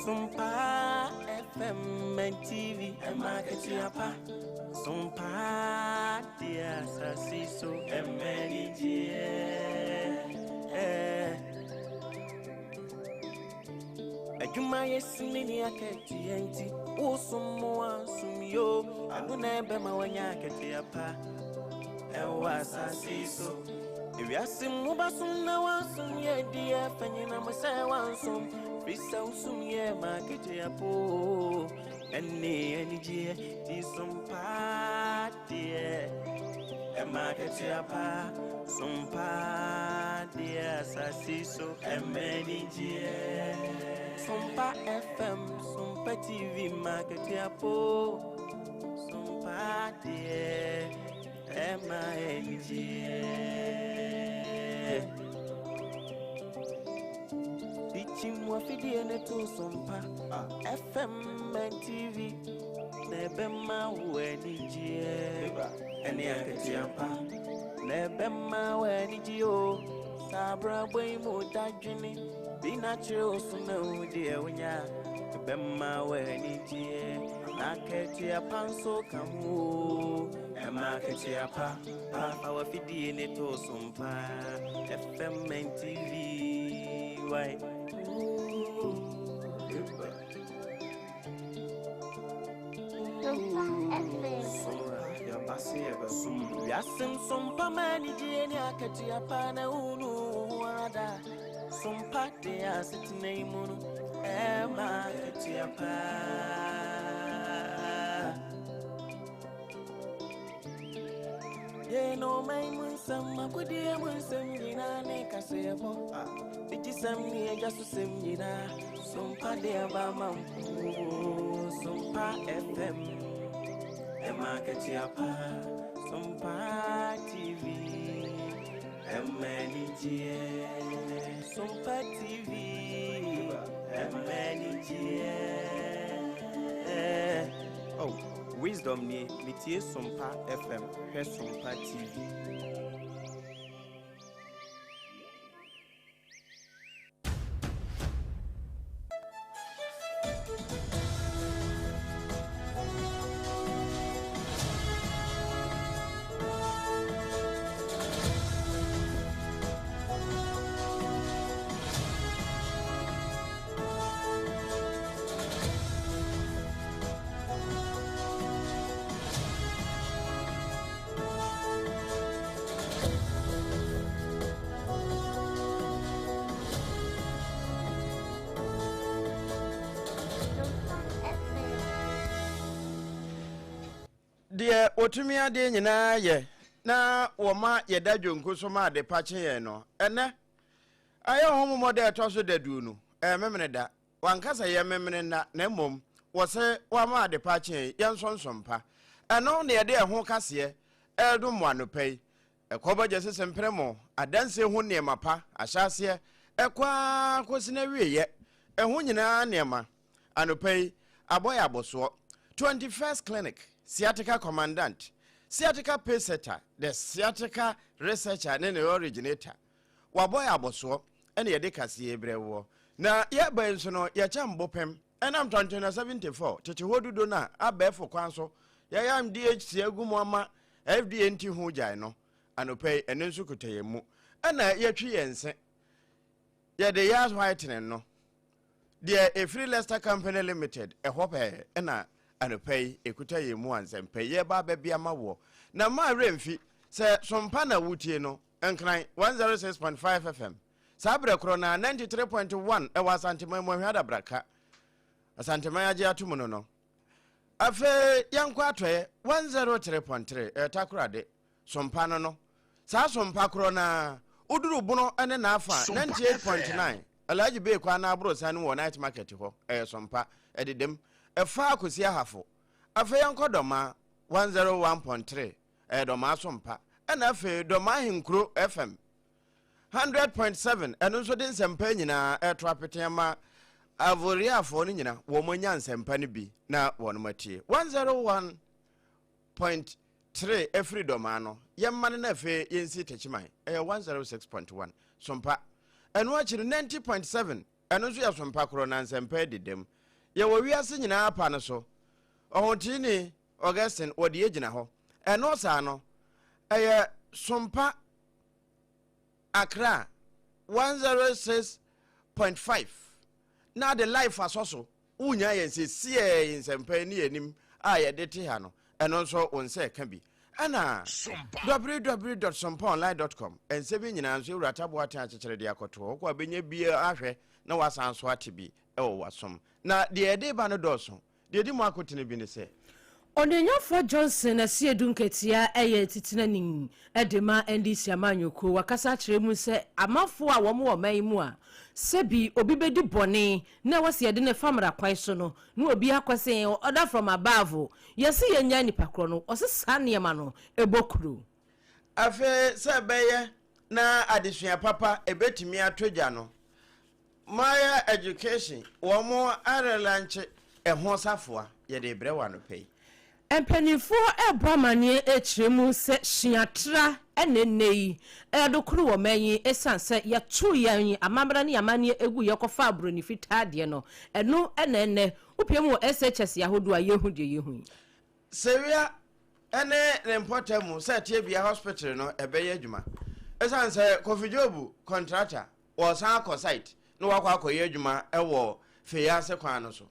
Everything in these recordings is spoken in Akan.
SOMPA FM and TV and market yapa. SOMPA dear sassy so and many Ajuma yesini ni aketi enti usumwa sumyo aduna bema wanya aketi yapa ewa sassy so if yasim mubasum na wansum ye dia fanyina masa wansum bisa usum ye maketi yapo eni jie di SOMPA die e maketi yapa SOMPA dia sassy so emeni jie SOMPA FM, SOMPA TV, market yapo. SOMPA dear, APAIH. Teaching what video to SOMPA FM and TV. Nebema weniji, any aketiapa. Nebema weniji o. Sabra boy mo dajini. Be natural, so no dear when ya Bema when it ye Naketia panso kamu and marketia pa our fidi in it to SOMPA FM and TV. Why? Yasim SOMPA maniji and Yakatia pana unu ada. SOMPA dear sitting name Emma Ketiapa. Ye no my munsam, my good dear munsam, Dina Necasebo. It is some near just to send Dina. SOMPA dear Bama, SOMPA FM, Emma Ketiapa, SOMPA TV, APAIH. SOMPA TV, APAIH. Oh, wisdom ni mitie SOMPA FM, he SOMPA TV. Dear Otumia de nyina ye na woma ye dadwo nkoso ma ADEPA che no ene aye homo mode to so dadu no memene da wankasa ye memene na mom wo se wa ma ADEPA che ye nsonsompa eno ne ye de ho kase edu mo anopai ekoba jese sempremo adanse ho ne mapa ahyase ekwa kosina wiye eho nyina ne ma anopai aboya aboso 21st clinic Sciatica commandant, sciatica paysetter, the sciatica researcher, and the originator. Waboy aboso, and ye decasi ebrewo. Na ye bensono, ye chambopem, and I'm 74, Chichihodu dona, a bear for council, ya am DHC Gumama, FDNT Hujano, and obey and Nensukute mu, and ye tree and say, ye the yas whitening no. Dear a free Leicester Company Limited, a hopper, and and pay ekuta ye mu ansem pay ye ba bia ma wo na ma remfi se SOMPA na wutie no enkran 106.5 FM sabre kro na 93.1 e wa santima mo hwada braka asantima ya je atumu no afe yankwa atoye 103.3 takurade SOMPA no sa SOMPA kro na uduru buno ene na afa 98.9 alaji be kwa na abro sanu wo night market ho SOMPA ededem efa akosi ahafo afa yankodoma 101.3 doma SOMPA ena afa doma hinkro FM 100.7 eno so den sempa nyina etrapetema avoria fo no nyina wo monya nsempa ne bi na wono matie 101.3 every doma no yemma na afa yensi techiman 106.1 SOMPA eno akiri 90.7 ɛno nso yɛ sompa koro na nsɛmpa dedam yɛwɔ wiase nyinaa pa no so ɔhotini Augustine wɔde yɛgyina hɔ ɛno saa no ɛyɛ sompa Accra 106.5 na de life asɔso wonya yɛn sɛ sie nsɛmpa ni anim a yɛde te ha no ɛno nso wonse ka bi ana www.sompaonline.com ɛnsɛ bi nyinaa nso wurata boate akyekyere de akoto ko abenya bi ahwɛ na wasan so ate bi ɛwɔ wasom na de yɛde ba no dɔso de di mu akotene bi ne sɛ Onyenyafo Johnson asiedu nketia eye titina nin edema ndc amanyoko wakasa kyerɛ mu sɛ amafo a wɔn wɔ man mu a sebi obi bedi bɔne na wɔsi yɛde ne famra kwan so no na obi akɔse order from above yɛsi yɛnya nipa korɔ no ɔsesa nneɛma no ebokuru afe sɛ bɛyɛ na adesua papa ebetimi atogya no Maya education wɔn arelanche ɛho safoa yɛde brewa no pɛi Empenifo ebramanie ekyiremu se hyiatra enenei edokuru wo manyi esanse yetu yan amamra ne yamanie egu yekofa abroni fitade no eno enenne upiemu SHS yahodo a yehu de yehu Sevia ene reportemu se tie bia hospital no ebeye adwuma esanse Kofi Jobu contractor wo san akọ site no wakọ akọye adwuma ewo feyase kwan no so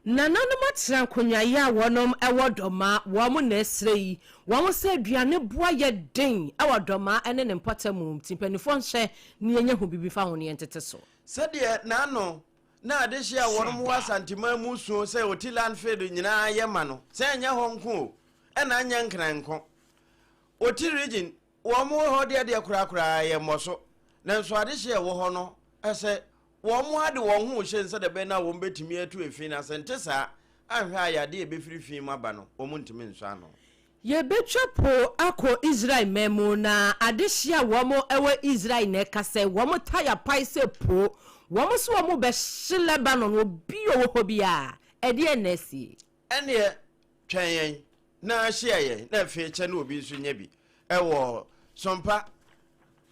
Nananom atran konwaye a wonom ewodoma wo na esrei wo se aduane boa ye den ewodoma ene ne mpotemu timpanifo nhye ne yenye hu bibi fa ho ne entete so sede na no na adehia wonom wa santima mu suo se otiland field nyina ye ma no se enye ho nko ena anya nkranko oti region wo mo ho de kura ye moso nanso adehia wo ho no ese wɔn ade wɔn ho hye nsa de bɛ na wɔn betimi atu efi na sente saa ahwɛ ayade ebefiri fi mu aba no wɔn ntimi nso ano ye betwapo akọ Israel memo na adehia wɔn ewe Israel na kase wɔn taya paise po wɔn so wɔn bɛ hye Lebanon obi owo hɔ bia ɛde enesi ɛne twɛn yɛn na ahyia yɛn na afei kyɛ na obi nso nya bi ɛwɔ Sompa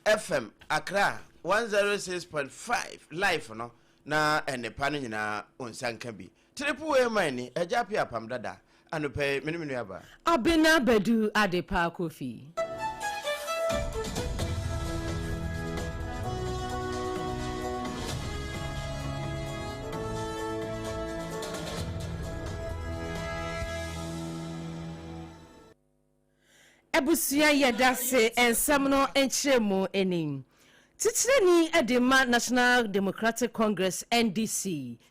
FM Accra 106.5 life no na enepa no nyina onsanka bi triple way mani agyape APAM DADAA anope menimenu aba Abena Badu ADEPA KWOFIE Ebusia yedase ensem no enkyeremu enin Titireni edema National Democratic Congress NDC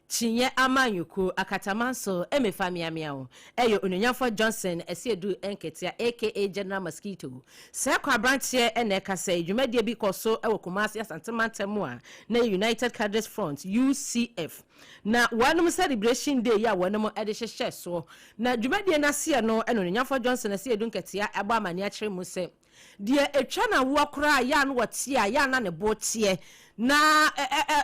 chinye amanyuku akatamanso emefamiamiao eyo Onyenyafo Johnson esiedu enketia aka General Mosquito se kwa branchie eneka se dwumadie bi koso ewo Kumasi Asantemantem a na United Cadres Front UCF na wanum celebration day ya wanum ede hyehye so na dwumadie na se no eno Onyenyafo Johnson esiedu nketia aba amani a kyerɛ mu se die etwa na wo kura ya no wotie a ya na ne botie na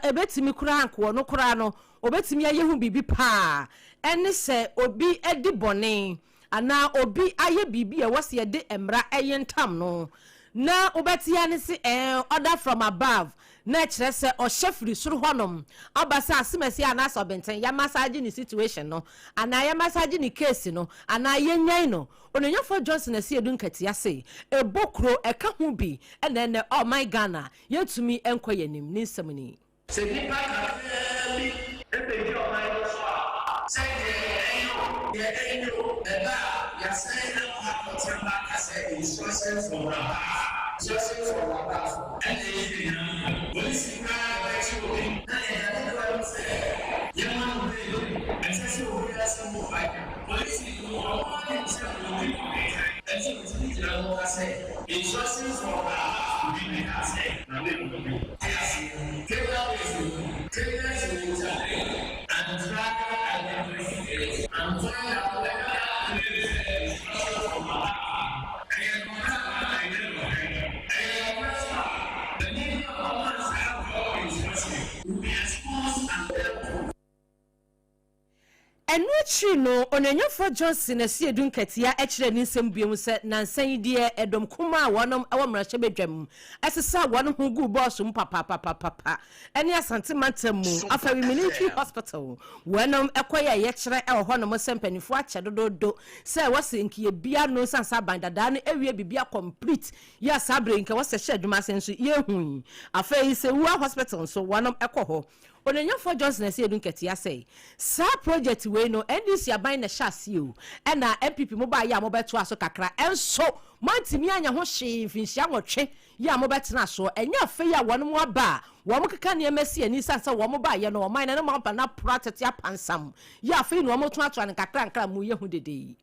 ebetimi kura anko no kura no obetimi ayehu bibi pa ene se obi edi bone ana obi aye bibi e wose ye de emra eyentam no na obetia ne se order from above na kyerɛ sɛ ɔhyɛfiri soro hɔnom abasa asemasi ana so benten ya massage ni situation no ana ya massage ni case no ana yenyan no Onyenyafo Johnson asiedu nkatia se ebokro ɛka ho bi ɛna oh my Ghana yɛtumi ɛnkɔ yanim ne nsɛm ni sɛ nipa ka bi ɛbɛdi ɔman no so a sɛ yɛɛyo ɛba yɛsɛ ɛkɔ ɔtɛba kasɛ instructions from Rabba instructions from Rabba ɛna yɛdi polisi kura bɛkyi obi na yɛde kura sɛ yɛma no bɛ ɛsɛ sɛ obi asɛ mo fa polisi no ɔmo sɛ obi ɛsɛ obi gyina hɔ kasɛ instructions from Rabba obi ne kasɛ na ne ko bi ɛsɛ kɛwɛ ɛsɛ kɛwɛ ɛsɛ and track and everything and find out whether enu Echi no onanyofo Johnson asi edun katia ekire ni nsem biom se nansan die edom kuma wonom awomrahye bedwam asesa wonom hu gu boss papa eni asante mantem mu afa military hospital wonom ekoya ye kire e ho no sempanifo ache dododo se wase nkiye bia no sansa bandada no ewie bibia complete ya sabre nka wase hye adwuma senso ye hu afa yi se wa hospital so wonom ekoho onanyofo Johnson asi edun katia say sa project we no NDC aban na hyase o na MPP mo ba ya mo beto aso kakra enso mantimi anya ho hye finhia nwotwe ya mo betena so enya afa ya wono mo aba wo mo keka ne emasi ani sansa wo mo ba ye no wo man na mo ampa na protect ya pansam ya afa no mo to ato an kakra nkra mu ye hu dede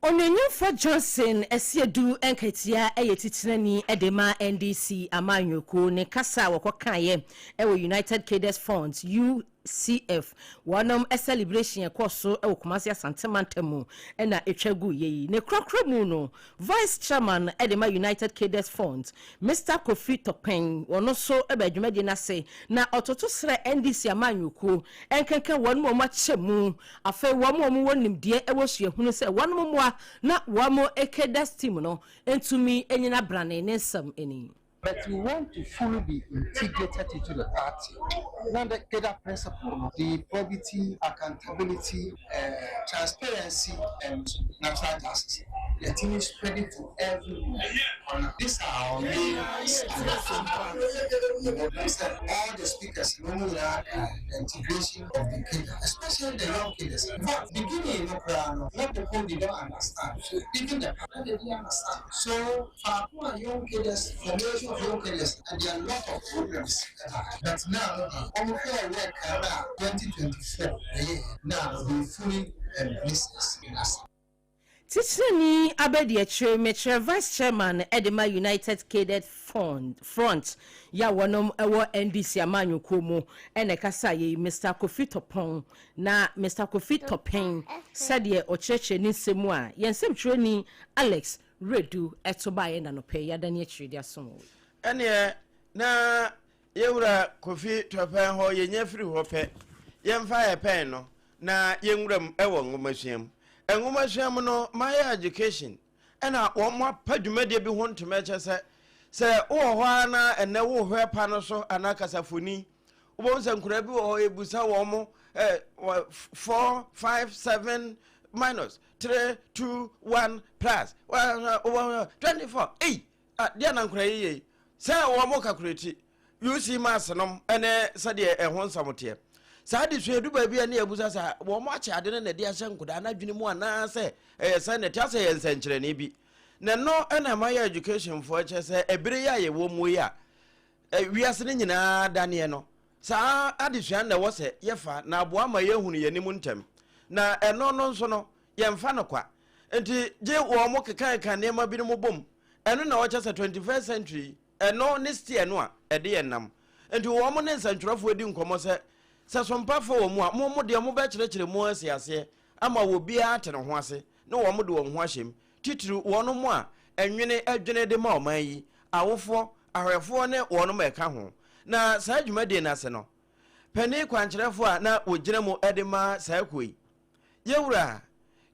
Onanyofo Johnson asiedu enkatia eyetitinani edema NDC amanyoko ne kasa wakokaye ewo United Cadres Funds UCF wonom a celebration ekoso ewo Kumasi Asante Mantemu na etwagu yeyi ne krokro mu no Vice Chairman edema United Cadres Funds Mr. KWOFIE Topen wono so ebadwumade na se na ototo sre NDC amanyoko enkenken wonom ma chemu afa wonom wonimde ewo suahunu se wonom mo na wamo Cadres team no entumi enyina brane ne nsam eni. But we want to fully be integrated into the party. Now the Cadre principle, the probity, accountability, transparency, and natural justice. The team is spreading to everyone. These are our main all the speakers, the integration of the Cadre, especially the young cadres. In fact, beginning not the whole they don't understand. So even the parents they didn't understand. So for our young cadres, formation of young cadres, and there are a lot of problems. But now, on fair work 2024, now we fully embrace this in us. Tichini abedi eche metre Vice Chairman edema United Cadres Front ya wonom ewo NDC amanyoko mu ene kasa ye Mr. KWOFIE Topen na Mr. KWOFIE Topen said ye ocheche ni nsemu a yensem treni Alex Redu etobaye na nope ya dani echiri dia somo ene na yewura KWOFIE Topen ho yenye free ho pe yemfa ye pen no na yenwuram ewo ngomasuam engomasuam no my education ena wo mo padwumade bi ho ntomeche se wo ho na ene wo hwe pa no so anakasafoni wo nsa nkura bi wo ebusa wo mo 4 5 7 minus 3 2 1 plus 24 dia na nkura yi se wo mo calculate UC mass no ene se de ehon samote Sadi swedu baby ani ebusa sa wo mo ache ade na de ahye nkoda na dwene mu ana se senate ase ye nsenkyere ne bi na no na my education for che se ebire ya ye wo mu ya wiase ne nyina dane no sa adesua na wo se ye fa na aboa ma ye hunu ye nimu ntem na eno no nso no ye mfa no kwa enti je wo mo kekan ne ma bi ne mo bom eno na wo che se 21st century eno ne stie no a ede ye nam enti wo mo ne nsankyerefo edi nkomo se SOMPA for mo de mo be kyerɛkyerɛ mo asiase ama wo bia ate ne ho ase na wo mo de wo ho ahyem titiri wono mo a enwene adwene de ma oman yi awofo ahwefo ne wono ma eka ho na saa dwuma de na se no pani kwankyerɛfo a na wogina mo ede ma saa koi yewura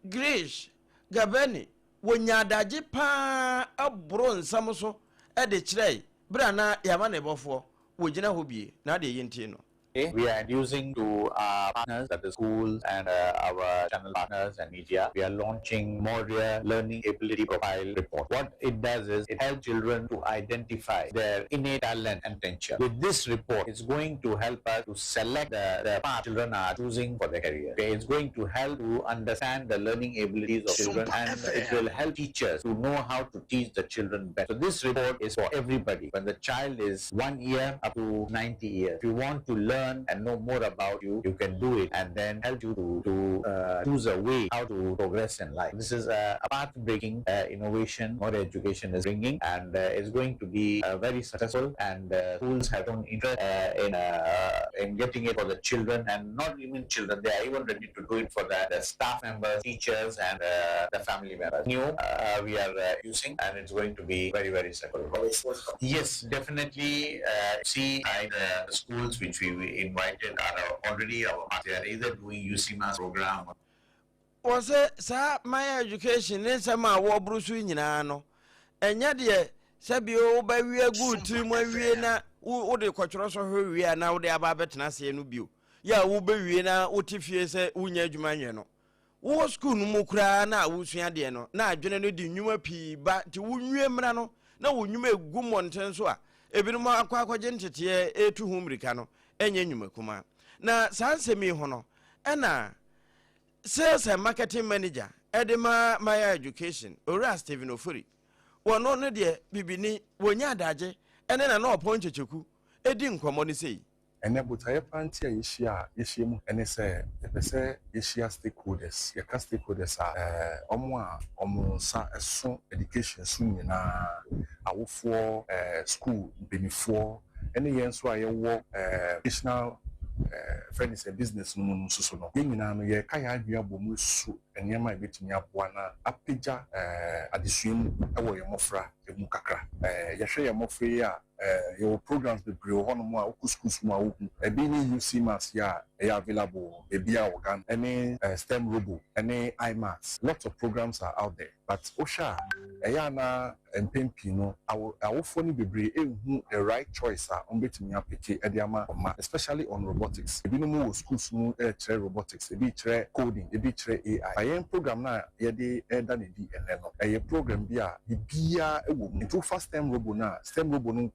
Grish Gabeni wonya daje pa abro nsam so e de kire bra na yama ne bofo wogina ho bie na de yenti no. We are using to our partners, that is schools and our channel partners and media. We are launching Moria Learning Ability Profile Report. What it does is it helps children to identify their innate talent and potential. With this report, it's going to help us to select the path children are choosing for their career. Okay? It's going to help to understand the learning abilities of children, and it will help teachers to know how to teach the children better. So this report is for everybody. When the child is 1 year up to 90 years, if you want to learn and know more about you, you can do it, and then help you to choose a way how to progress in life. This is a path-breaking innovation more education is bringing, and it's going to be very successful, and schools have shown interest in getting it for the children, and not even children, they are even ready to do it for the staff members, teachers, and the family members. New we are using, and it's going to be very, very successful. Yes, definitely. See, the schools which we invited are already they are either doing UCMAS program. Was it my education in some war Bruce Winano? And yet, Sabio by we are good to my Vienna, who the quattros of her we are now the Ababetanasi and Ubu. Ya Uber Vienna, Utifia say Unya Jumaniano. War school Mukra na Usiadiano, now generally the Numa P, but to Unyamrano, no Nume Gumon Tensua, Ebinuma Aqua Gentity, a to whom Ricano. Enye nyume kuma na sanse mi hono ena sales and marketing manager edema my education ora Stephen Ofuri wono no de bibini wonya adaje ene na no ponche cheku edi nkomo ni sei ene botaye panti a yehia mu ene se epese yehia stakeholders ya stakeholders omo sa eso education su nyina awofo school benefo any yenso a yewo national friends and business no so no nyina no ye kaya adua bomu su enema ebetumi aboa na apagya adesuam ewo yemofra emu kakra yehwe yemofra a your programs be brio hono mo a okuschools mo a oku ebi ni UCMAS ya available ebi a organ any STEM robo any IMAS. Lots of programs are out there, but osha na mpempi no awofo ni bebre ehu the right choice a ombetumi apeke ediama ma, especially on robotics. Ebi no mo schools no chere robotics, ebi chere coding, ebi chere AI. Ayen program na ye de eda ne di eneno eye program bi a bibia ewo into first STEM robo na STEM robo no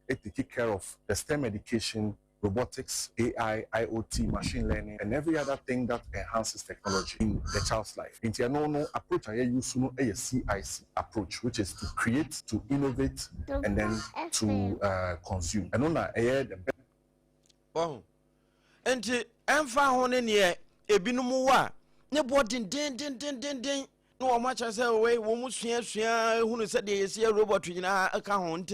it take care of the STEM education, robotics, AI, IoT, machine learning, and every other thing that enhances technology in the child's life. In the approach, I use a CIC approach, which is to create, to innovate, and then to consume. And on that, the best. Wow. And I'm found in here a binumuwa. Ne bought din. No much as away, Womusua, who said they see a robot in our account.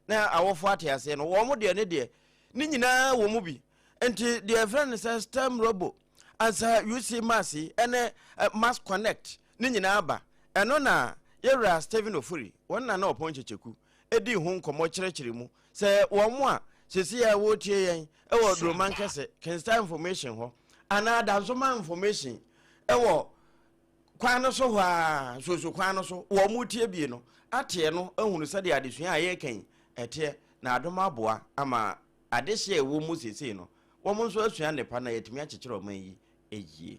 Na awofo atiase no wo mo de ne de ni nyina wo mu bi enti the friend says STEM robo as UCMAS ene mass connect ni nyina aba eno na yewra Stephen Ofuri wonna na oponche cheku edi hu nkomo kirekire mu se wo mo a sesi ya wo tie yen e wo droman kese kensta information ho ana da so ma information e wo kwano so hwa so kwano so wo mu tie bie no ate no ehunu se de adesua aye kan ete na adoma aboa ama adehye ewo mu sese no wo mo nso asua ne pa na yetimi akekere o man yi eyie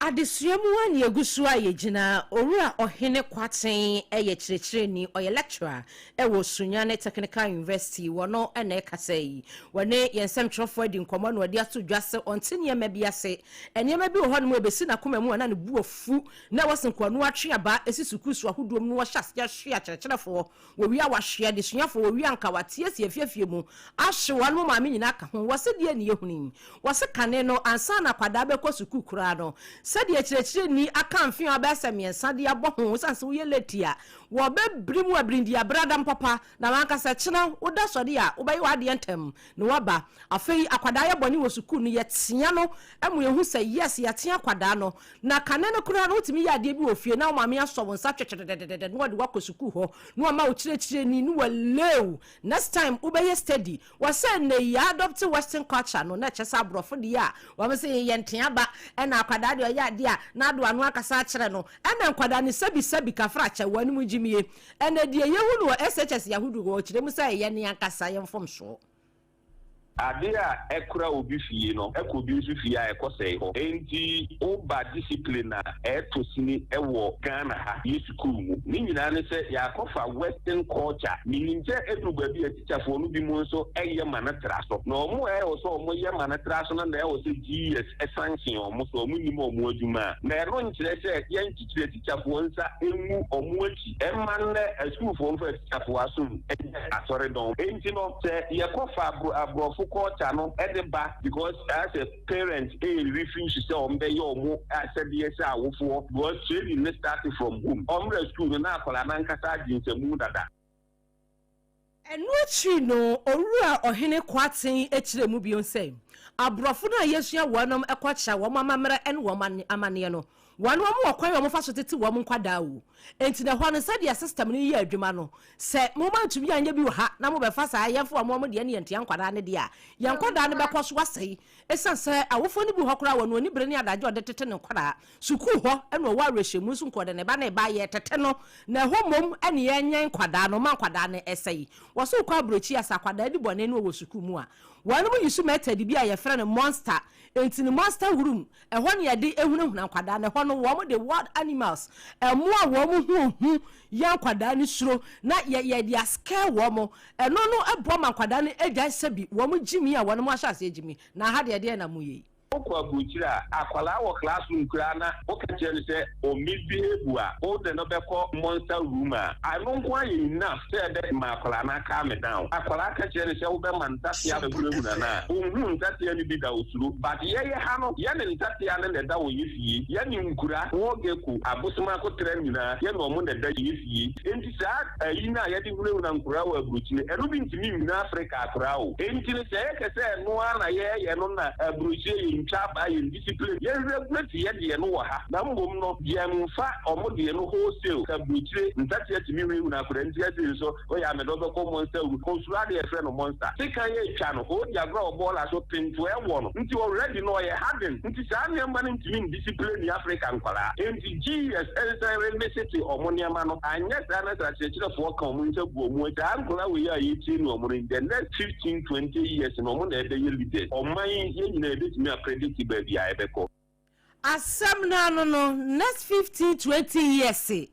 adesuamu wani egusu a yegina owura ohene kwaten eye kirekire ni oye lecturer ewo Sunyane Technical University wono ena ekasai wone yensem trofo adi nkomo no adi ato dwase ontene ma bi ase enema bi wo ho no ebesi na koma mu na ne bu ofu na wasenko no atwe aba esi sukusu ahodom no wahase ahwe akyerkyerefo wo wi a wahwe adesuafo wo wi anka watie sie fiefie mu ahwe no ma me nyina ka ho wase die ne yehuni wase kane no ansa na kwada be ko suku kura no said ye kirekire ni akamfin abasa miensa de aboho sanse wo ye letia wo be brimu abrindi abrada mpapa na manka se chena woda sori a wo be wa de ntem no waba afei akwada ye boni wo sukuu no ye tia no emu ye hu se yes ye tia akwada no na kane no kura no timi ya de bi ofie na wo maame aso won sa twetwetete no wode wakɔ sukuu ho no ma wo kyerɛkyerɛ ni no walew next time wo be ye steady wo se na ya adopt western culture no na kyesa abrofo de ya wo me se ye ntia ba na akwada de ya de a na do anu akasa kyerɛ no na akwada ne sabi kafra kyɛ wani mu jimie ene de ye hu no SHS yahudu go kyerɛ mu se ye ne akasa ye mfom so Adea ekura obi fie no ekobi nsu fie a ekosei ho enti oba discipline na etosini ewo Ghana ha yesukuu mu ni nyina ne se yakofa western culture mininje eduba bi atichafo no bi mu nso eye manatra so na omo so omo ye manatra so na e so GS expansion omo so omo ni mo adwuma na ero nkyere se ye nkyire atichafo nsa emu omo achi emanne asufo mfa atichafo aso asore don enti no se yakofa abrofo culture no edeba because as a parent refuse to say ombe yo mo said yes awofo because training starting from home school na akola na nkasa jinsemu dada enu achi no owura ohene kwaten echire mu bion say abrofo na yesua wonom ekwacha wo mamamra en wo amane no wanu mo kwan wo fa so tete wo nkwada wo enti na ho no se dia system ni ye adwuma no se mo ma tumi anya bi wo ha na mo be fa sa ayefo mo de ne yente nkwada ne dia ye nkwada ne be kɔ so wasei esan se awofo ni bi ho kora wo no ni bre ne adaje ode tete ne nkwada suku ho eno wa rehwemu su nkwada ne ba na ba ye tete no na ho mom ene ye nyan nkwada no ma nkwada ne esei wo so kwa brochi asa kwada di bone ne wo suku mu a wanu mo yisu method bi a ye frɛ ne monster enti ne monster room ɛhɔ ne ye de ehunahuna nkwada ne hɔ no wo mo de wild animals ɛmo a wo mo hu ya nkwada ne suro na ye de scare wo mo ɛno no ɛbɔ ma nkwada ne agya sebi wo mo jimi a wo no mo ahyase jimi na ha de na mo yi okwa buchira akwala wo classroom kura na okachele se o misbehave a o de no beko monster room a I don't want enough say that ma akwala na calm down akwala kachele se wo be man tati ya be gulu na ohun tati ya ni bi da osuru but ye ha no ye ne tati ya ne da wo yefie ye ni nkura wo geku abusuma ko tren nyina ye no mo ne da yefie enti sa yi na ye di gulu na nkura wo abuchire enu bi ntimi na Africa akura o enti ne se ye kese no na ye no na abuchire chapa in discipline ye regulate ye de no ha na mbom no ye mfa omode no wholesale ka buchire ntati atimi wi na akranti ati so o ya me do be ko monster wi konsula de e no monster sika ye twa no o dia grow ball aso pinto e wo no nti already no ye harden nti sa ne mba ntimi discipline in Africa nkwala nti GS elsere message omone ma no anya sa na sa chechire fo ka omo nta bu omo ta nkwala we ya yi ti no omo in the next 15-20 years no omo na ebe ye leader oman ye nyina ebe timi asam na no next 15-20 years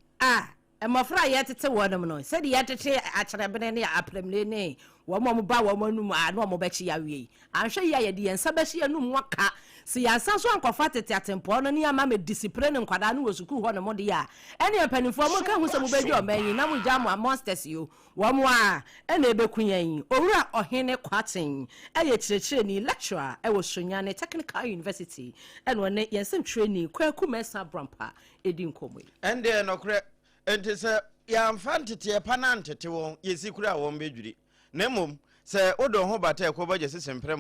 emofra ye tete wonum no said ye tete akyerebe ne apremle ne wo mo ba wo manum no mo bechi ya wie anhwe ye de yensa bechi anum waka si yansa so ankofa tete atempo no ne ama me discipline nkwada no wosuku ho no mo de ya ene empanifo mo ka hu se mo beji omanyi na mo jam monsters yo wo mo a ene ebekunyan owura ohene kwaten eye kyerɛkyerɛ ni lecturer e wo Sonyane Technical University ene ne yensem training kwaku mesa brampa edi nkomo ende no kre ente se ya mfantete panantete won yesikura won bedwiri nemom se odo ho bata ekobaje sesempre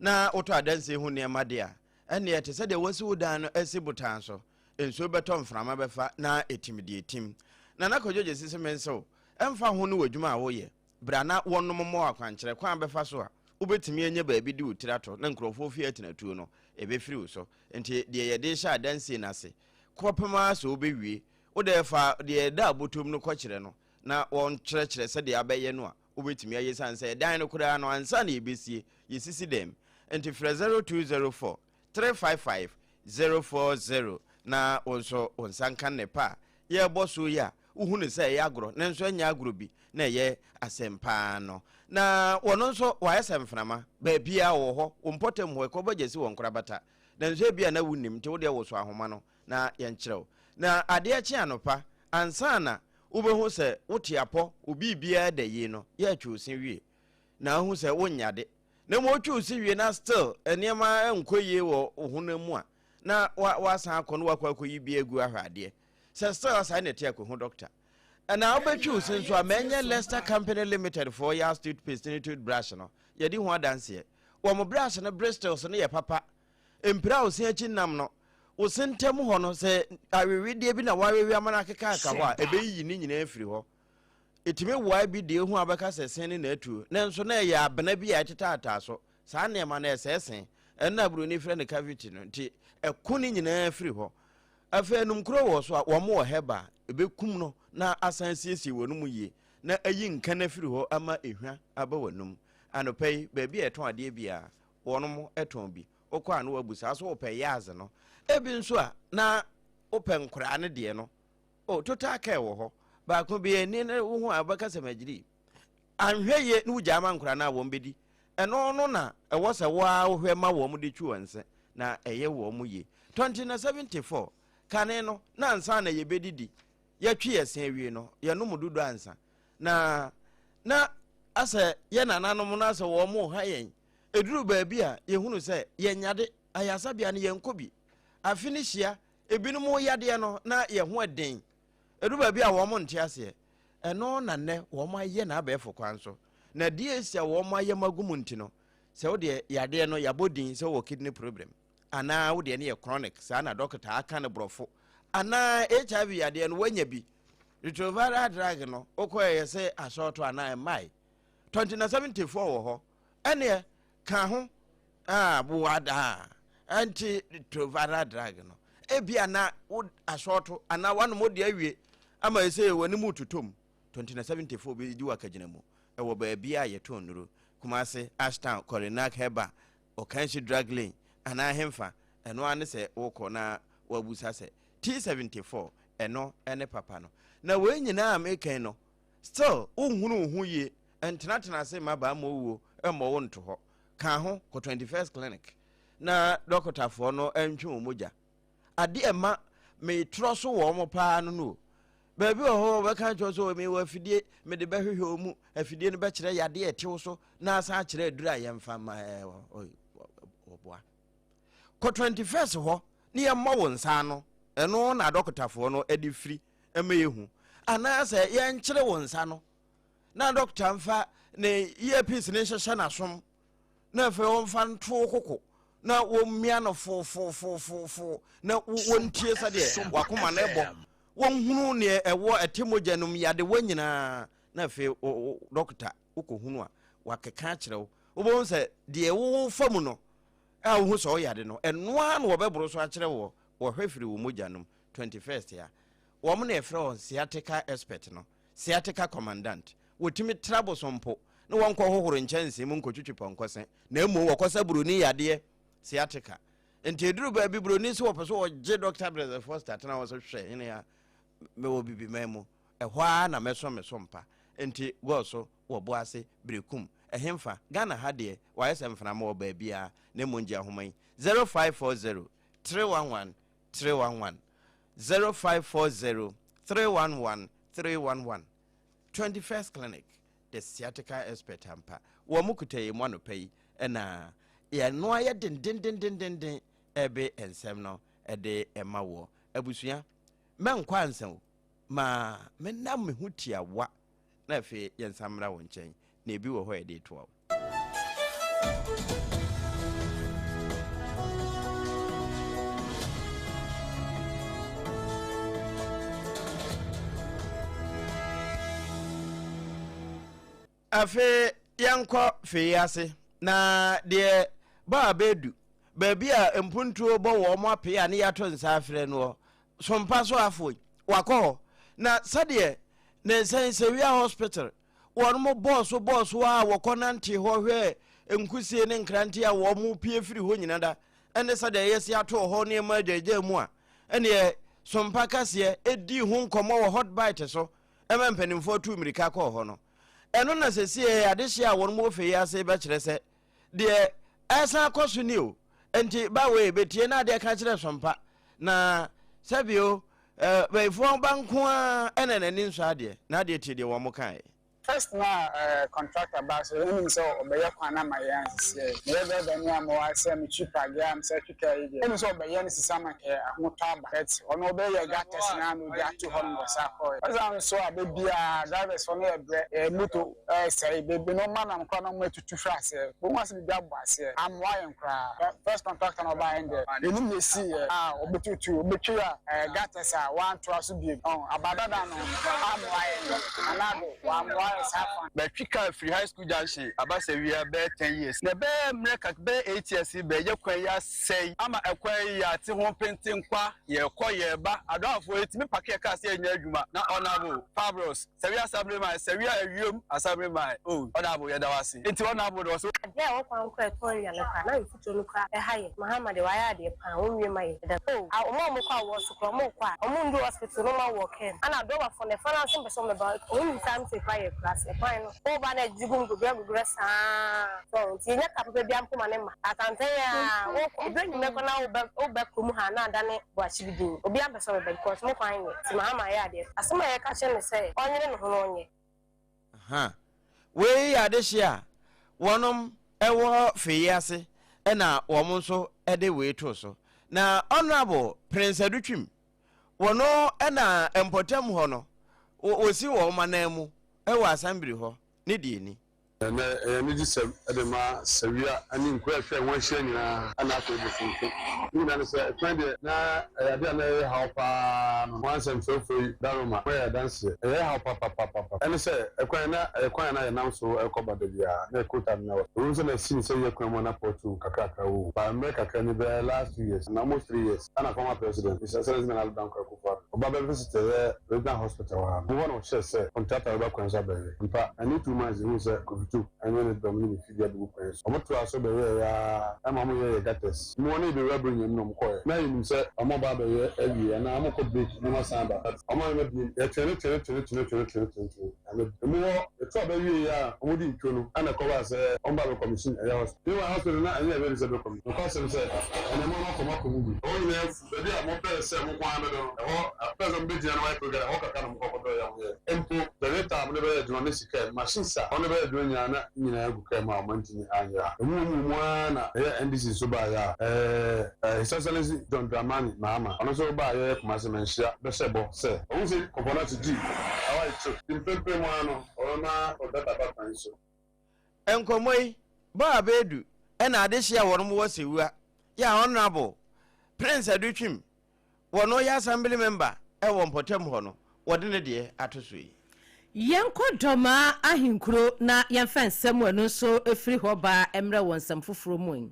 na oto adanse hu ne ma de a ene ete se de wasi wodan no asibutan so enso beto mframa befa na etimde etim na nakojoje sesemenso emfa ho no wadwuma a woye bra na wonnom mo akwankyere kwan befa so a ubetimi anya baabi di utirato na nkrofo fi atinatuo no ebefiri wo so enti de ye de sha adanse na se kopema so obewie ode fa de da abotom no kokyere no na won kyerɛkyerɛ se de abɛye no a ubetimi aye sanse dan no kura no ansa na ebesie yesisi dem enti 0204 355 040 na onso onsanka nepa ye boso ya uhunu se ya agro nenso anya agro bi na ye asempa no na wono nso wa asemframa ba bia wo ho umpotem ho ekobagesi won korabata nenso bia na wunim te wo de wo so ahoma no na ye nkyerɛw na ade achi anopa ansana ubehu se wotiapo obi bia da yi no ye atwusin wie na hu se wonyade na mo atwusin wie na still eniema enkoye wo ohunamu a na wa san akɔ no wakɔ yi bi egu ahwade se still asa na tie akɔ hu doctor and I bet you since you are many Leicester Company Limited for your toothpaste and toothbrush. No, you didn't want dance here. One more brush and a Bristol, so near papa. Impra was here chinamno. Was sent Temuhono say, I will read the Abena Wari Yamanaka, a baby in every hole. It may why be dear who Abacas sending it to. Nanso ne ya benebi at tata so. Sanya man assessing, and na bruni friend the cavity, a cunning in every hole. A fair num crow was one more heba, a big cumno, na asensi wonum ye, na a yin can every hole ama ihra abawanum, and a pay baby at 1 dear one more at tombi, or quan no busa so pay yazano. Ebin so na open krane de no o total care wo ba ko be ni na wo abaka semagiri anhwe ye nu jama nkra na wo mbedi eno no na e wo se wa wo hwe ma wo mu de twanse na eye wo mu ye 2074 kane no na ansa na ye bedidi ye twe ye sen wie no ye no mududu ansa na asa ye nananom na asa wo mu ha yen eduru ba bia ye hunu se ye nyade ayasa bia ne ye nkobi afinishia ebinumu yade no na ye ho den eduba bi a wo mo nte ase eno na ne wo mo aye na abefo kwan so na die sia wo mo aye magum nti no se wo de yade no yabodin se wo kidney problem ana wo de ne ye chronic sa na doctor aka ne brofo ana HIV yade no wanya bi retroviral drug no okoye se asoto ana mai 2074 wo ho ene ka ho buwada anti-retroviral drug no ebia na asoto ana wanu modi awie ama ese wani mututum 2074 bi di wakagina mu e wo ba bia ye tonuru kuma ase ashtown coronac heba o kanshi drug lane ana hemfa eno ane se woko na wabusa se T74 eno ene papa no na we nyina amekan no still unhunu hu ye entena se maba ma owo e mo wonto ho kan ho ko 21st clinic na doctor for no entwe omoja ade ema me troso wo mo pa no baby ho we kan cho so me wa fidie me de behwehwe omu afidie no be kire yade etew so na asa kire adura yemfa ma oboa ko 21st ho ne ye mo wonsa no eno na doctor for no edi free ema yehu ana se ye nkire wonsa no na doctor mfa ne earpiece ne hyehye na som na fe wonfa nto kokko na wo mmia no fo na wontie sa de wakoma na ebo wonhunu ne ewo etemojanum yade wanyina na fe doctor ukohunu a wakeka kire wo obon se de wo famu no a wo so yade no enoa na wo bebro so akire wo hwefiri wo mojanum 21st ya wo mo na efre on sciatica expert no sciatica commandant wotimi trouble sompo na wonko hohoro nchanse mu nkotwetwe ponkose na emu wokosa buruni yade sciatica enti eduru ba bi broni so wopeso wo je Dr. Brother Foster tana wo so hwe ene ya me wo bibi memu ehwa na meso mpa enti go so wo bo ase brekum ehemfa Ghana ha de wa yesem fana ma wo ba bia na monji ahoman 0540 311 311 0540 311 311 21st clinic the sciatica expert ampa wo mukutaye mo no pai na ya no aye den ebe ensem no ede ema wo abusua menkwa ansem ma menam me hutia wa na afi yensamra wo nchen na ebi wo ho ede to afi yanko fiyase na de ba bedu baby a empuntuo bo wo mo apia ne yato nsafre no sompa so afoi wako na sade ne sensewia hospital won mo boss wa wokonante ho hwe enkusie ne nkrantie a wo mo pie firi ho nyina da ene sade yesi ato ho ne ma jeje mu a ene sompa kase edi ho nkomo wo hot bite so emempanimfo tu mirika ko ho no eno na sesie adehye a won mo fe ya se be kire se de esa koso ni o enti bawe betie na de ka kire sompa na sabio beifo banko a enenani nso ade na de tie de wo mo kan First now contractor back so when so obey kwana my yansi never the new mo I say me cheaper gam say chika ide when so obey yansi sama ke ahotaba but ono obey ya gates na no ga 200 sako as so abia drivers for me moto say baby no man am kwa no metutu frase bo wasi bi abo ase am why nkra first contractor no buy ende eni me see obetutu obetwi gates a one trust bi abada da no am why anado one but Chika Free High School Junction, about we are 10 years. The bear Mreka be 8 years, be ya say, I'm a quay at home painting qua, ye quay ba, I don't for it, me packet cast in Yuma, not honorable, Fabros, Sevilla Sabri, my Sevilla, you, a Sabri, my honorable Yadawasi. It's honorable also. Yeah, one quite toy and a put to look at a high Muhammad, the Wayadi, only my our mom was to come more quiet, among the hospital, no more walking, and I don't for the financial person about only time to buy a class. Fine. Over the Jigum to progress. So, you have to be a woman. I can tell you, bring me back to Muhana than what she do. Obiamba sorry because no fine. Mamma, I did. As some I can say, only we are this year. One ever Fiase, and now woman so at the way to so. Now, honorable Prince Educhim, one no and important honor. O see woman name. Ewa assembly ho ne die ni me di sem de ma sawia ani nkwa hwe won hye nyina ana ko de funke ni na se kwan de na ya de na ha pa no wan sem fofoi daroma we ya dance ha pa ani se kwan na ya nam so ekoba de bia na kota na wo so na sin se yakwan mo na portu kakaka wo ba me kakaka ni be last 2 years na almost 3 years ana former president is a na alban ko ko oba be visit Regional Hospital wa wo no hye se contractor ba kwan za be mpa ani 2 months ni se to and when it domini figure the book. I'm to also be I'm a gates. Money be rubbing him no coy. Now you say I'm about every and I'm a could be no samba. I'm going to be a tenant and the more the trouble you are only to and a cover say on Bible Commission. You are also not any very simple commission. Because I'm saying, and I'm not come up with only the day more pay 7 or a person big and white program. Impo the rate of the journalistic machines on the doing na nyina aguka ma mantini anya emu na NDC so ba ya His Excellency John Dramani Mahama ono so ba ya kuma se menhia be sebo se o se component G awa itu impempe mu ano ona odata ba kan so enkomoi ba abedu na adehia wono mo wasewua ya honorable Prince Adutwim wono ya assembly member e wo mpotem ho no wode ne de atosoi Yanko doma ahinkuro na yemfa nsem wanu so efiri ho ba emre wonsam foforo mu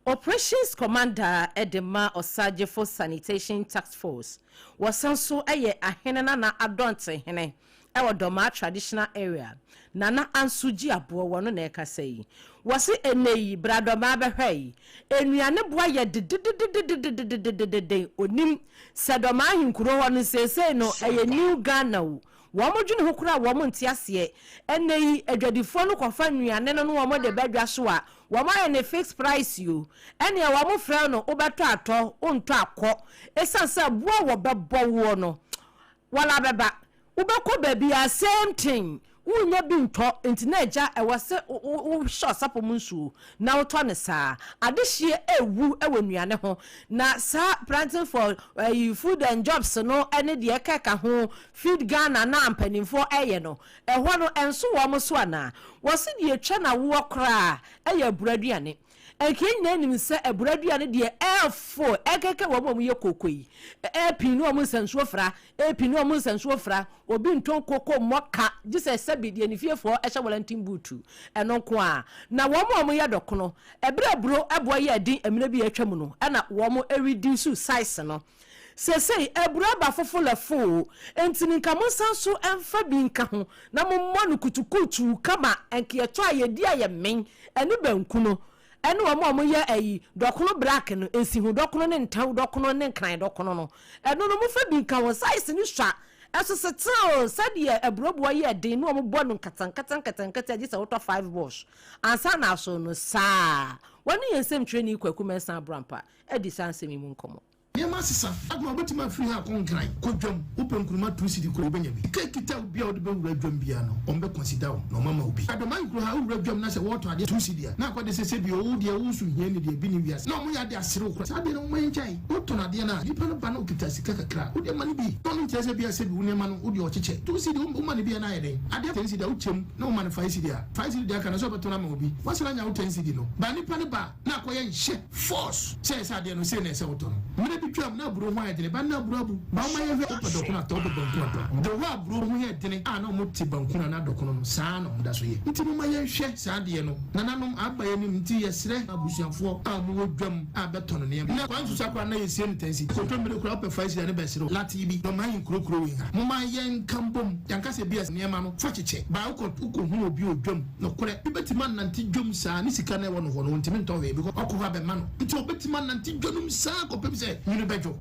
Operations Commander Edema Osaje for Sanitation Task Force wasan so eye ahene na adonte hene ewo doma traditional area nana ansuji abo wono na ekasai wasi eneyi bradoma behwei enuane boa ye de onim sedoma ahinkuro wono sese no eye New Ghana wo wamodwene ho kura wamonti ase eneyi adwadifo no kwafa nuane no wamode badwa so a wama ne fixed price you ene wamofra no obeto ato onto akọ esansa boa wo bebo wo no wala beba ubeko baby same thing unya bi nto ntinaja ewase u sho sapo munsu na uto ne saa adehie ewu ewenuane ho na sa planting for food and jobs no ene de ekeka ho feed Ghana na ampanimfo eye no eho no enso wo mo so ana wose de etwa na wo kra eye buraduane ekenya nim se eburaduane de F4 ekeke wo mo ye kokoi epinu o mo sansuo fra epinu o mo sansuo fra obi nton koko moka jise sabidie ni fiefo ehye walantin butu eno ko a na wo mo ye dokono ebrebro ebo ye adin emine bi atwam no na wo mo reduce size no sesei ebraba fofo entini kamonsanso emfa bi nka ho na mo mmanu kutukutu kama enke eto ayedi ayemen enu banku no enu omo ye ayi dokono black no ensihu dokono ne ntaw dokono ne nkran dokono no enu no mo fa bi nka ho size ni hwa eso settle sadia ebrobo ye den no omo bo no katan agisa auto 5 wash ansa na so no saa wani yensem training kwaku mensa brampa edi sanse mi mu nkomo Yema sisa agma betima free ha konkran kodwam open kuruma 2 cedi ko benya bi kita obi a ode be wura dwam bia no on be consider no mama obi adoman kuro ha wura dwam na se water ade 2 cedi na akwade se bi o de wusu hie ne de bi ni wiase na mo ya de asere okura sa de no mo enjai oto na de na lipa no ba no kita sika kakra ode mani bi no no tese bia se bi woni ma no ode o cheche 2 cedi o mani bia na yeden ade 10 cedi o chem na o mani 5 cedi a 5 cedi aka na so beto na ma obi wasala nya o 10 cedi no ba ni pa ne ba na akoye nhye force se sa de no se na se oto no me bi twam na buru ho yedene ba na buru abu ba ma ye opa dokuna to banku ata de wa buru ho yedene a na mo ti banku na dokuna no sa na mo da so ye nti mo ma ye hwe sa de no nananom abaye ni nti ye sere abusuafo a mo wodwam a beto no ne na kwansu sakwa na ye sie ntensi ko to mere kura pe faisi ya ne be sere lati bi no ma yin krokro wi ha mo ma ye nkambom yanka se bia ne ma no fa cheche ba uko hu obi odwam no kore betima nanti dwom sa ni sika na e wo no ho no ntimi nto we bi ko akwa be ma no nti obetima nanti dwom sa ko pem se ni bejo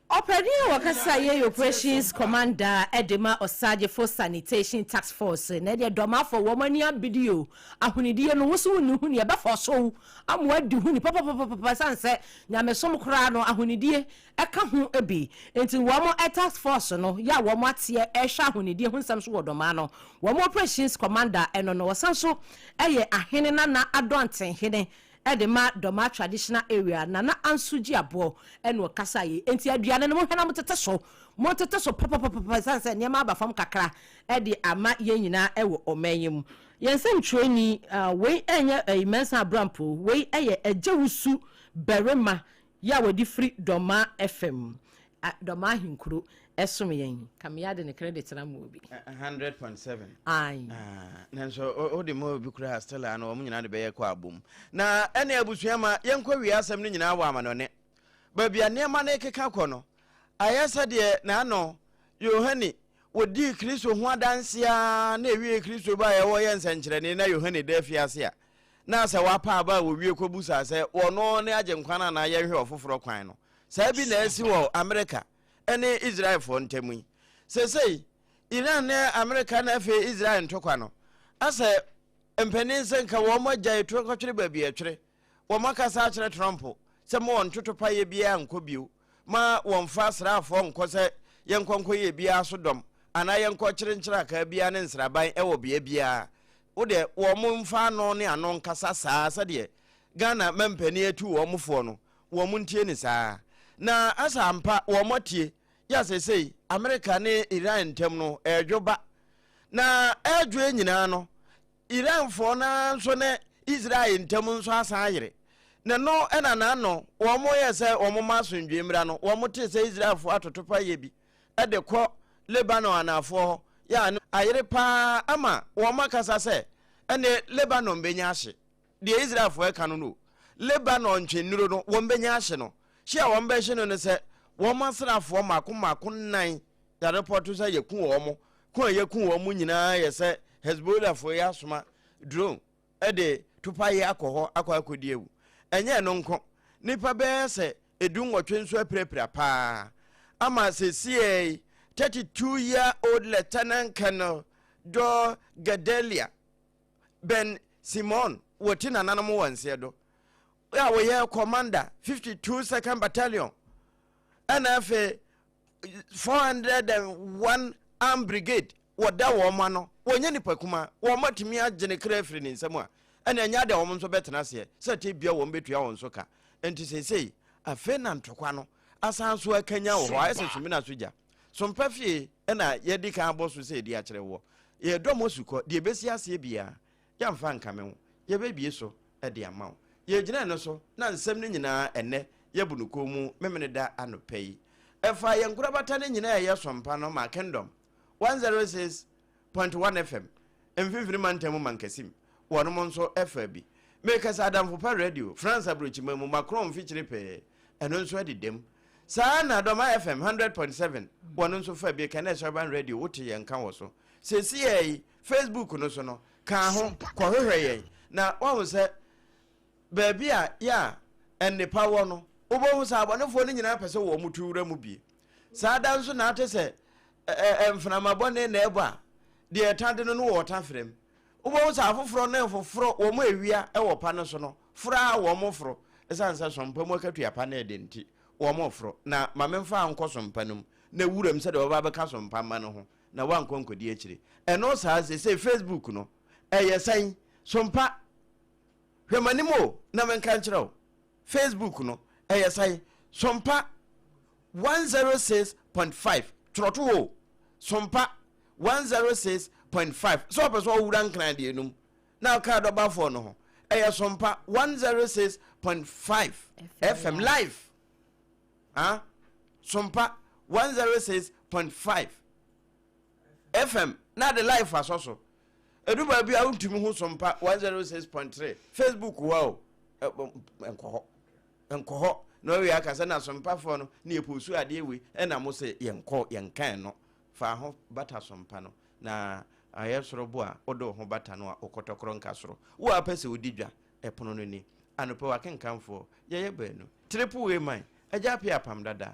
Operating Wakasa ye Operations Commander Edema Osaje for Sanitation Task Force na de doma for womania video ahunidie no woso ni hu ne be for so amwa di hu ni papa sanse nyamesom kra no ahunidie eka hu ebi enti womo task force no ya womo atie ehwa ahunidie hu nsam so wodoma no womo Operations Commander eno no wasanso eye ahene na adonten hene Edema doma traditional area na ansuji abo eno kasa ye enti aduane no mo hwena mo tete so papa sanse niam aba fam kakra edi ama ye nyina ewo omanyem yensem treni we enye imensa abrampo we eye agewusu berema ya wodi free doma fm doma hinkuro esom yen kamya de ne credit na mo bi 100.7 ai nanso o de mo bi kura stella na o nyina de be ye kwa abom na ene abusuama yenkwa wi asem no nyina wa amanone ba bia ne ma na ekeka kono ayesa de na no Yohani wodi Kristo ho adansia na ewie Kristo ba ye wo ye nsenkyerene na Yohani da fiase a na se wa pa ba wo wie kobusa se wono ne agenkwana na ye hwe ofoforo kwan no sa bi na esi wo America ene Israel for ntemu sesei Iran ne America na fe Israel ntokwa no ase empenin se nka wo magya eto kwatwere ba bi etwere wo makasa a kire Trump se mo ntotopa ye bia nkobio ma won fa srafo nkose yenkonko ye bia so dom ana yenko kire ka bia ne nsraban ewo bia wo de wo mo mfa no ne ano nkasa saa se de Ghana mempani etu wo mofo no wo mo ntie ni saa na asa ampa wo motie ya sesei America ne Iran ntem no edwoba na edwo nyina no Iran fo na nso ne Israel ntem nso asa ayire na no ena na no wo mo yese wo mo masundwe mra no wo mo te se Israel fo atotopa ye bi ede ko Lebanon anafo ya no ayire pa ama wo makasa se ene Lebanon benya hye de Israel fo eka no Lebanon ntwenuro no wo benya hye no hye wo be hye no ne se wo masrafo mako nan ya report say yekun wo mo ko yekun wo mo nyina ye se Hezbollah fo ya soma drone ede tupa ye akoho akodi ewu enye no nko nipa be se edun wotwe nso aprepra pa ama se sie 32-year-old Lieutenant Colonel Do Gadelia Ben Simon wotina nanamo wanse do ya wo ye commander 52nd Battalion NF 401 Armed Brigade wada wo ma no wonye nipa kuma wo matimi agene krafri ni nsam a ene anya de wo nso betena se se te bia wo betua wo nso ka enti sesei afe na ntokwa no asan so akanya wo ha ese sumi na soja SOMPA fie ena ye di kan boso se di a kire wo ye domo suko de besi ase bia ya mfa nkame wo ye bebie so e de ama wo ye gina no so na nsem ni nyina ene ye bunuko mu memene da anopai efa ye nkurabata ni nyina ye SOMPA no ma Kingdom 106.1 FM emfifiri mantemu mankasim wono mo nso efa bi make us Adam for radio France abrochi mamu Macron fichire pe eno nso adidem saa na Doma FM 100.7 wono nso fa bi kana Urban radio wote ye nka wo so sesi ye Facebook no so no ka ho kohwehwe ye na wo se ba bia ya ennepa wo no obo sa abonefo ni nyina pese wo mutuura mu bi saa da nso na atese emframa bone na ebo a de etade no wo tafrem obo sa afoforo na efoforo wo mo ewia e wo pa no so no fra wo mo foro esansa sompa mo akatu apa na edenti wo mo fro na mamemfa anko sompa num na wuram se de wo ba beka sompa ma no ho na wanko nkodi akire eno saa se Facebook no yesan sompa hwemanimo na menka nkyerɛw Facebook no yesan sompa 106.5 troto wo sompa 106.5 so person wura nkran de enum na ka do ba fo no ho sompa 106.5 FM live sompa 106.5 FM na the live asoso edu ba bia untumi ho sompa 106.3 Facebook wow enkoho no we akasa na sompa fo no na eposu ade we na mo se yenkan no fa ho bata sompa no na ayesoro bo a odo ho bata no a okotokro nkasoro wo apese odidwa epono no ni anope wakenkanfo ye baanu triple we man agya pia pam dada